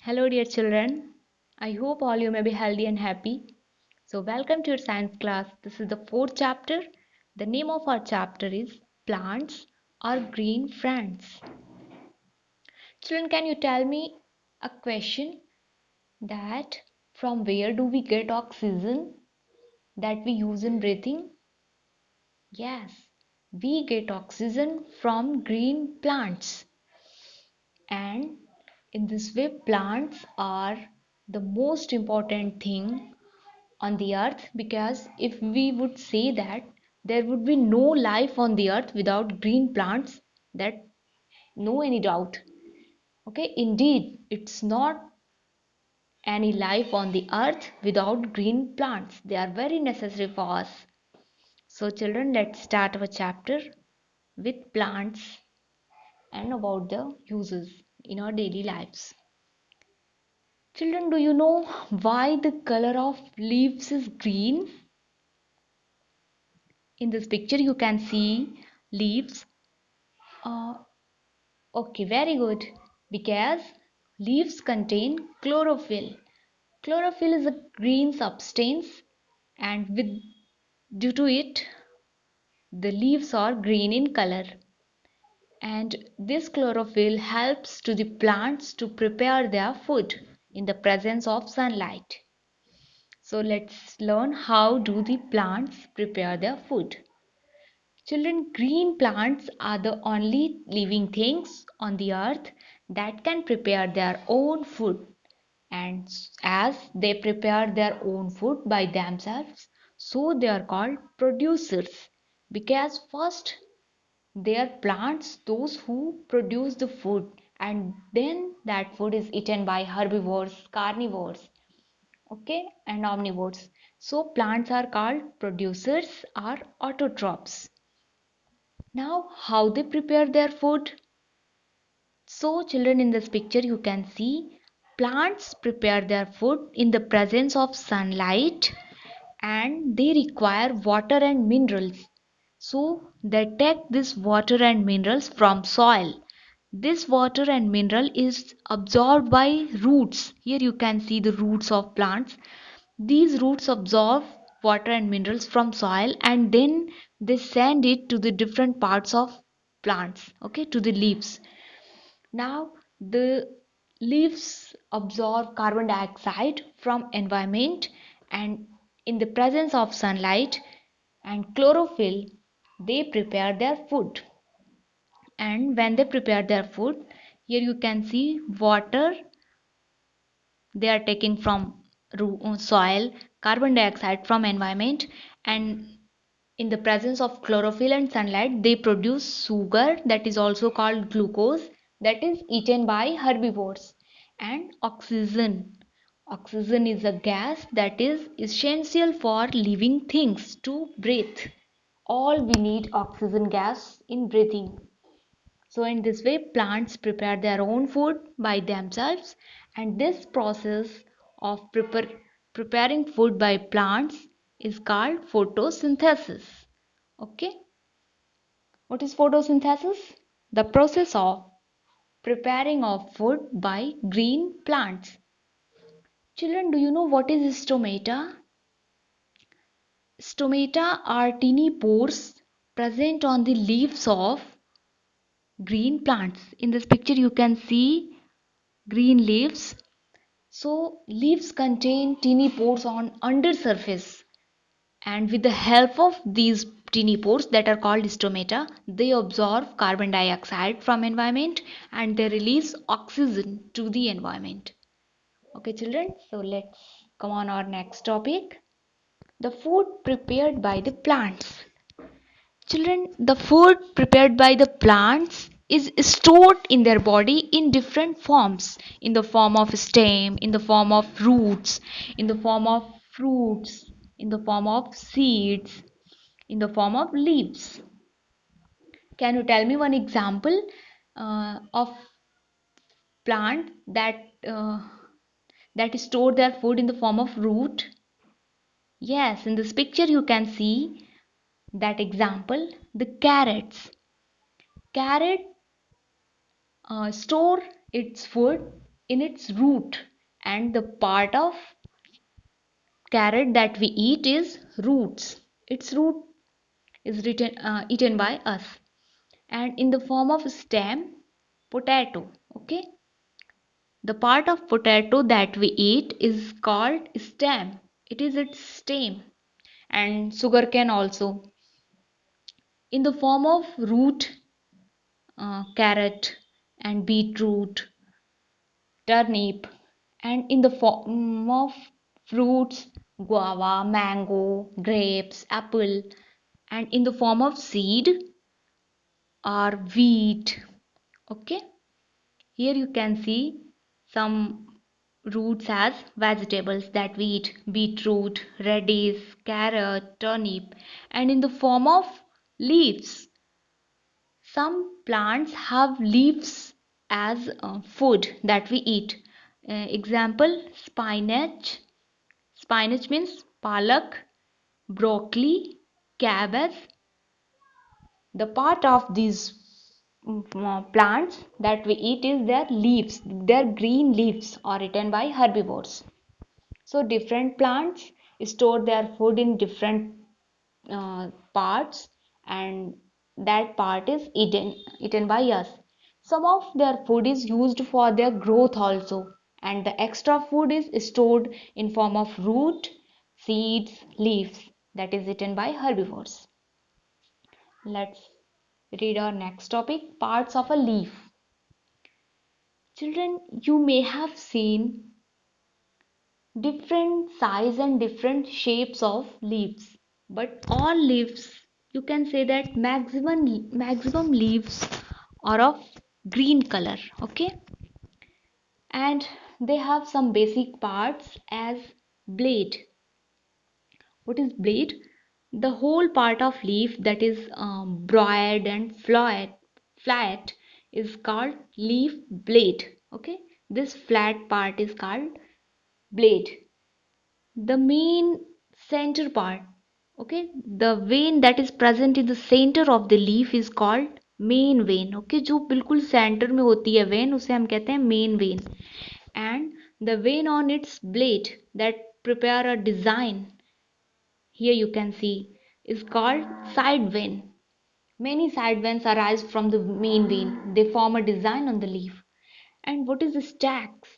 Hello, dear children. I hope all you may be healthy and happy. So, welcome to your science class. This is the fourth chapter. The name of our chapter is Plants Are Green Friends. Children, can you tell me a question that from where do we get oxygen that we use in breathing? Yes, we get oxygen from green plants. And in this way, plants are the most important thing on the earth, because if we would say that there would be no life on the earth without green plants, that no any doubt. Okay, indeed, it's not any life on the earth without green plants. They are very necessary for us. So children, let's start our chapter with plants and about the uses in our daily lives. Children, do you know why the color of leaves is green? In this picture you can see leaves. uh, okay, very good, because leaves contain chlorophyll. Chlorophyll is a green substance, and with due to it the leaves are green in color, and this chlorophyll helps to the plants to prepare their food in the presence of sunlight. So let's learn how do the plants prepare their food. Children, green plants are the only living things on the earth that can prepare their own food. And as they prepare their own food by themselves, so they are called producers. Because first they are plants, those who produce the food, and then that food is eaten by herbivores, carnivores, okay, and omnivores. So plants are called producers or autotrophs. Now, how they prepare their food? So, children, in this picture, you can see plants prepare their food in the presence of sunlight, and they require water and minerals. So, they take this water and minerals from soil. This water and mineral is absorbed by roots. Here you can see the roots of plants. These roots absorb water and minerals from soil, and then they send it to the different parts of plants, okay, to the leaves. Now the leaves absorb carbon dioxide from environment, and in the presence of sunlight and chlorophyll they prepare their food. And when they prepare their food, here you can see water they are taking from soil, carbon dioxide from environment, and in the presence of chlorophyll and sunlight they produce sugar, that is also called glucose, that is eaten by herbivores. And oxygen. Oxygen is a gas that is essential for living things to breathe. All we need oxygen gas in breathing. So in this way plants prepare their own food by themselves, and this process of preparing food by plants is called photosynthesis. Okay? What is photosynthesis? The process of preparing of food by green plants. Children, do you know what is stomata? Stomata are tiny pores present on the leaves of green plants. In this picture you can see green leaves. So leaves contain teeny pores on under surface, and with the help of these teeny pores that are called stomata, they absorb carbon dioxide from environment and they release oxygen to the environment. Okay children, so let's come on our next topic. The food prepared by the plants. Children, the food prepared by the plants is stored in their body in different forms, in the form of stem, in the form of roots, in the form of fruits, in the form of seeds, in the form of leaves. Can you tell me one example of plant that store their food in the form of root? Yes, in this picture you can see that example, the carrot store its food in its root, and the part of carrot that we eat is roots. Its root is eaten by us. And in the form of stem, potato. Okay, the part of potato that we eat is called stem. It is its stem. And sugarcane also. In the form of root, carrot and beetroot, turnip, and in the form of fruits, guava, mango, grapes, apple, and in the form of seed or wheat. Okay, here you can see some roots as vegetables that we eat: beetroot, radish, carrot, turnip, and in the form of leaves. Some plants have leaves as food that we eat. Example, spinach. Spinach means palak, broccoli, cabbage. The part of these plants that we eat is their leaves. Their green leaves are eaten by herbivores. So different plants store their food in different parts, and that part is eaten by us. Some of their food is used for their growth also, and the extra food is stored in form of root, seeds, leaves, that is eaten by herbivores. Let's read our next topic: parts of a leaf. Children, you may have seen different size and different shapes of leaves, but all leaves, you can say that maximum leaves are of green color. Okay, and they have some basic parts as blade. What is blade? The whole part of leaf that is broad and flat is called leaf blade. Okay, this flat part is called blade. The main center part, okay, the vein that is present in the center of the leaf is called main vein. Okay, जो बिल्कुल centre में होती है when, उसे हम कहते हैं main vein. And the vein on its blade that prepare a design, here you can see, is called side vein. Many side veins arise from the main vein. They form a design on the leaf. And what is the stacks?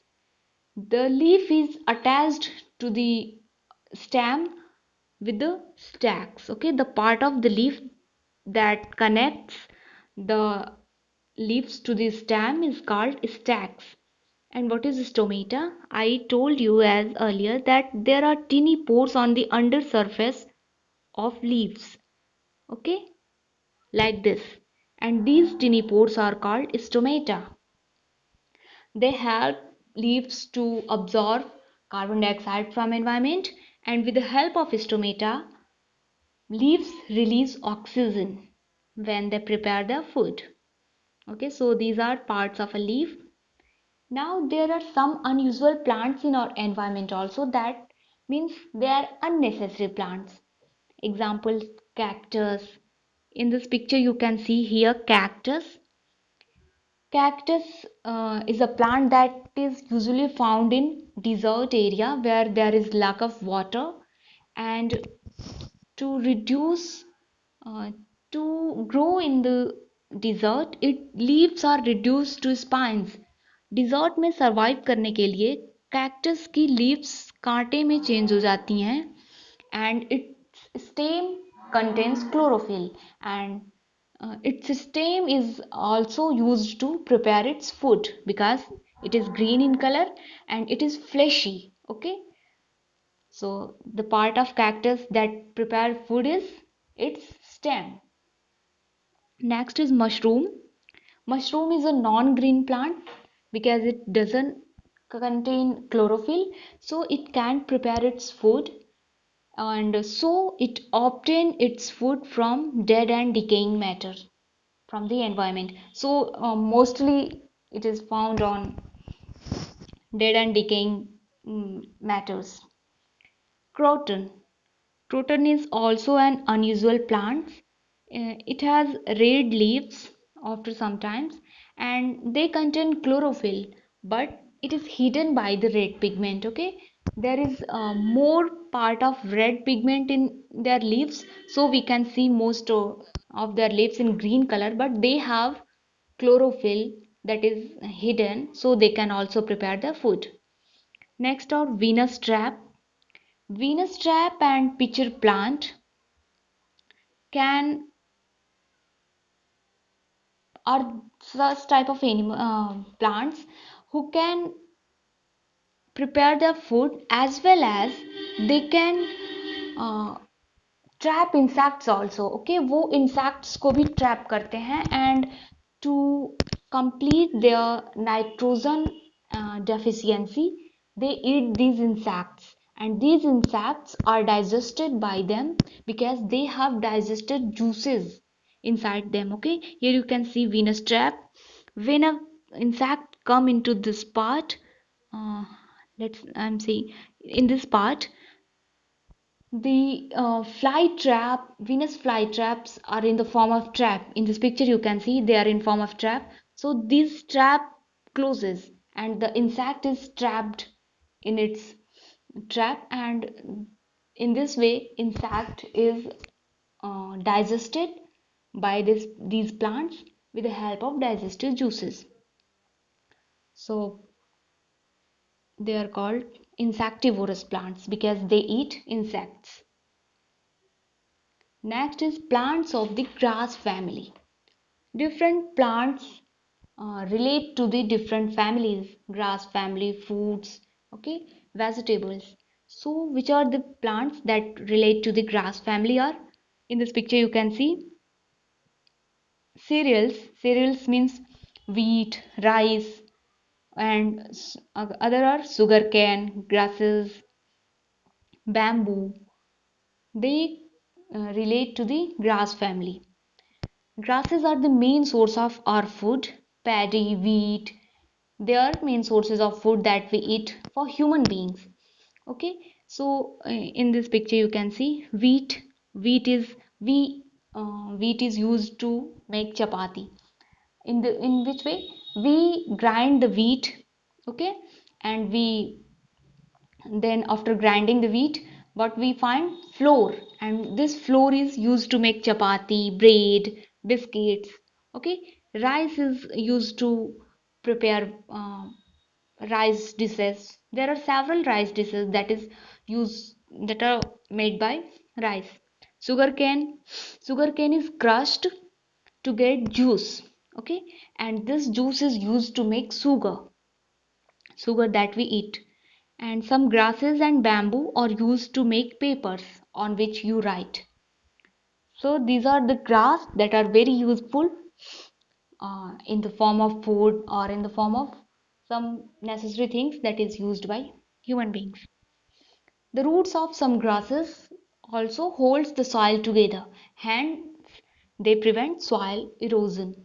The leaf is attached to the stem with the stacks. Okay, the part of the leaf that connects the leaves to the stem is called stacks. And what is stomata? I told you as earlier that there are tiny pores on the under surface of leaves. Okay, like this. And these tiny pores are called stomata. They help leaves to absorb carbon dioxide from environment, and with the help of stomata, leaves release oxygen when they prepare their food. Okay, so these are parts of a leaf. Now there are some unusual plants in our environment also, that means they are unnecessary plants. Example, cactus. In this picture you can see here cactus. Cactus is a plant that is usually found in desert area where there is lack of water, and to reduce uh, to grow in the desert, it leaves are reduced to spines. Desert में survive करने के लिए cactus की leaves कांटे में change हो जाती हैं, and its stem contains chlorophyll, and its stem is also used to prepare its food because it is green in color and it is fleshy. Okay, so the part of cactus that prepare food is its stem. Next is mushroom. Mushroom is a non-green plant because it doesn't contain chlorophyll, so it can't prepare its food, and so it obtain its food from dead and decaying matter from the environment. So mostly it is found on dead and decaying matters. Croton. Croton is also an unusual plant. It has red leaves after sometimes, and they contain chlorophyll, but it is hidden by the red pigment. Okay, there is more part of red pigment in their leaves, so we can see most of their leaves in green color, but they have chlorophyll that is hidden, so they can also prepare their food. Next are Venus trap. Venus trap and pitcher plant can are such type of animal plants who can prepare their food, as well as they can uh, trap insects also. Okay, वो insects को भी trap करते हैं, and to complete their nitrogen deficiency, they eat these insects, and these insects are digested by them because they have digested juices inside them. Okay, here you can see Venus trap. When a insect come into this part, uh, I'm saying in this part, the fly trap, Venus fly traps are in the form of trap. In this picture you can see they are in form of trap. So this trap closes and the insect is trapped in its trap, and in this way insect is digested by these plants with the help of digestive juices. So they are called insectivorous plants because they eat insects. Next is plants of the grass family. Different plants relate to the different families, grass family, fruits, okay, vegetables. So, which are the plants that relate to the grass family are? In this picture, you can see cereals. Cereals means wheat, rice, and other are sugarcane, grasses, bamboo. They relate to the grass family. Grasses are the main source of our food. Paddy, wheat, they are main sources of food that we eat for human beings. Okay, so in this picture you can see wheat. Wheat is we wheat is used to make chapati. In which way? We grind the wheat, okay, and we then after grinding the wheat, what we find? Flour, and this flour is used to make chapati, bread, biscuits. Okay, rice is used to prepare rice dishes. There are several rice dishes that is used, that are made by rice. Sugarcane is crushed to get juice. Okay, and this juice is used to make sugar that we eat. And some grasses and bamboo are used to make papers on which you write. So these are the grass that are very useful in the form of food or in the form of some necessary things that is used by human beings. The roots of some grasses also holds the soil together, hence they prevent soil erosion.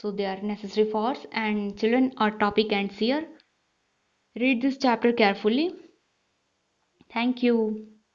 So they are necessary for us, and children are topic and seer. Read this chapter carefully. Thank you.